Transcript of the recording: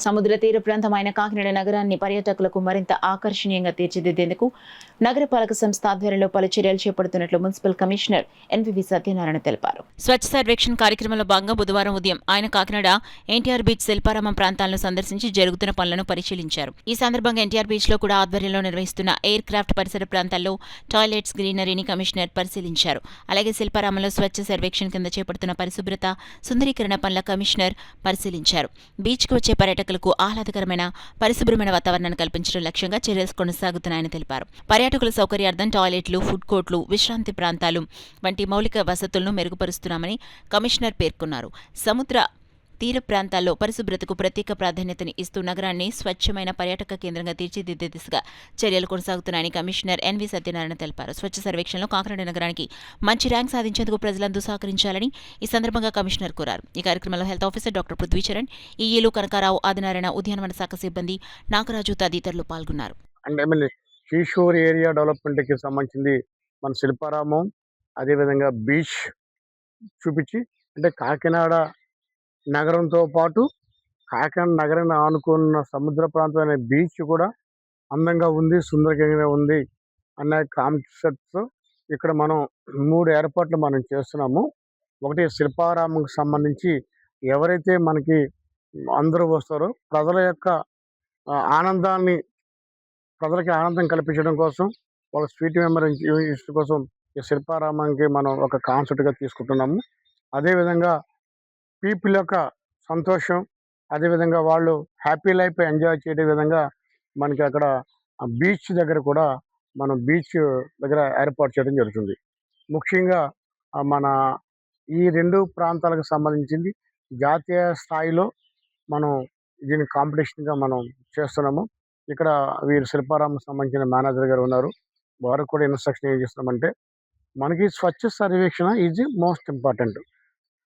సముద్ర తీర ప్రాంతమైన కాకినాడ నగరాన్ని పర్యాటకులకు మరింత ఆకర్షణీయంగా తీర్చిదిద్దేందుకు నగరపాలక సంస్థ ఆధ్వర్యంలో పలు చర్యలు చేపడుతున్నట్లు మున్సిపల్ కమిషనర్ ఎన్వివి సత్యనారాయణ తెలిపారు. స్వచ్ఛ సర్వేక్షణ్ కార్యక్రమంలో భాగంగా బుధవారం ఉదయం ఆయన కాకినాడ ఎన్టీఆర్ బీచ్ శిల్పారామం ప్రాంతాలను సందర్శించి జరుగుతున్న పనులను పరిశీలించారు. ఈ సందర్భంగా ఎన్టీఆర్ బీచ్ లో కూడా ఆధ్వర్యంలో నిర్వహిస్తున్న ఎయిర్ క్రాఫ్ట్ పరిసర ప్రాంతాల్లో టాయిలెట్స్, గ్రీనరీని కమిషనర్ పరిశీలించారు. అలాగే శిల్పారామంలో స్వచ్ఛ సర్వేక్షణ్ కింద చేపడుతున్న పరిశుభ్రత, సుందరీకరణ పనుల కమిషనర్ పరిశీలించారు. బీచ్కు వచ్చే పర్యాటకులకు ఆహ్లాదకరమైన, పరిశుభ్రమైన వాతావరణాన్ని కల్పించడం లక్ష్యంగా చర్యలు కొనసాగుతున్నాయని తెలిపారు. పర్యాటకుల సౌకర్యార్థం టాయిలెట్లు, ఫుడ్ కోర్టులు, విశ్రాంతి ప్రాంతాలు వంటి మౌలిక వసతులను మెరుగుపరుస్తున్నామని కమిషనర్ పేర్కొన్నారు. సముద్ర తీర ప్రాంతాల్లో పరిశుభ్రతకు ప్రత్యేక ప్రాధాన్యతని ఇస్తూ నగరాన్ని స్వచ్ఛమైన పర్యాటక కేంద్రంగా తీర్చిదిద్దే దిశగా చర్యలు కొనసాగుతున్నాయని కమిషనర్ ఎన్వి సత్యనారాయణ తెలిపారు. స్వచ్ఛ సర్వేక్షణలో కాకినాడ నగరానికి మంచి ర్యాంక్ సాధించేందుకు ప్రజలందరూ సహకరించాలని ఈ సందర్భంగా కమిషనర్ కోరారు. ఈ కార్యక్రమంలో హెల్త్ ఆఫీసర్ డాక్టర్ పృథ్వీచరణ్, ఈఈలు కనకారావు, ఆదినారాయణ, ఉద్యానవన శాఖ సిబ్బంది, నాగరాజు తదితరులు పాల్గొన్నారు. కిషోర్ ఏరియా డెవలప్మెంట్కి సంబంధించింది మన శిల్పారామం, అదేవిధంగా బీచ్ చూపించి, అంటే కాకినాడ నగరంతో పాటు కాకినాడ నగరాన్ని ఆనుకున్న సముద్ర ప్రాంతమైన బీచ్ కూడా అందంగా ఉంది, సుందరంగా ఉంది అనే కాన్సెప్ట్స్ ఇక్కడ మనం 3 ఏర్పాట్లు మనం చేస్తున్నాము. ఒకటి శిల్పారామంకి సంబంధించి ఎవరైతే మనకి అందరూ వస్తారో ప్రజల యొక్క ప్రజలకి ఆనందం కల్పించడం కోసం, వాళ్ళ స్వీట్ మెమరీ కోసం ఈ శిల్పారామానికి మనం ఒక కాన్సెప్ట్గా తీసుకుంటున్నాము. అదేవిధంగా పీపుల్ యొక్క సంతోషం, అదేవిధంగా వాళ్ళు హ్యాపీ లైఫ్ ఎంజాయ్ చేయడం విధంగా మనకి అక్కడ బీచ్ దగ్గర కూడా మనం బీచ్ దగ్గర ఏర్పాటు చేయడం జరుగుతుంది. ముఖ్యంగా మన ఈ 2 ప్రాంతాలకు సంబంధించింది జాతీయ స్థాయిలో మనం దీన్ని కాంపిటీషన్గా మనం చేస్తున్నాము. ఇక్కడ వీరు శిల్పారామం సంబంధించిన మేనేజర్ గారు ఉన్నారు. వారికి కూడా ఇన్స్ట్రక్షన్ ఏం చేస్తున్నామంటే, మనకి స్వచ్ఛ సర్వేక్షణ ఈజ్ మోస్ట్ ఇంపార్టెంట్.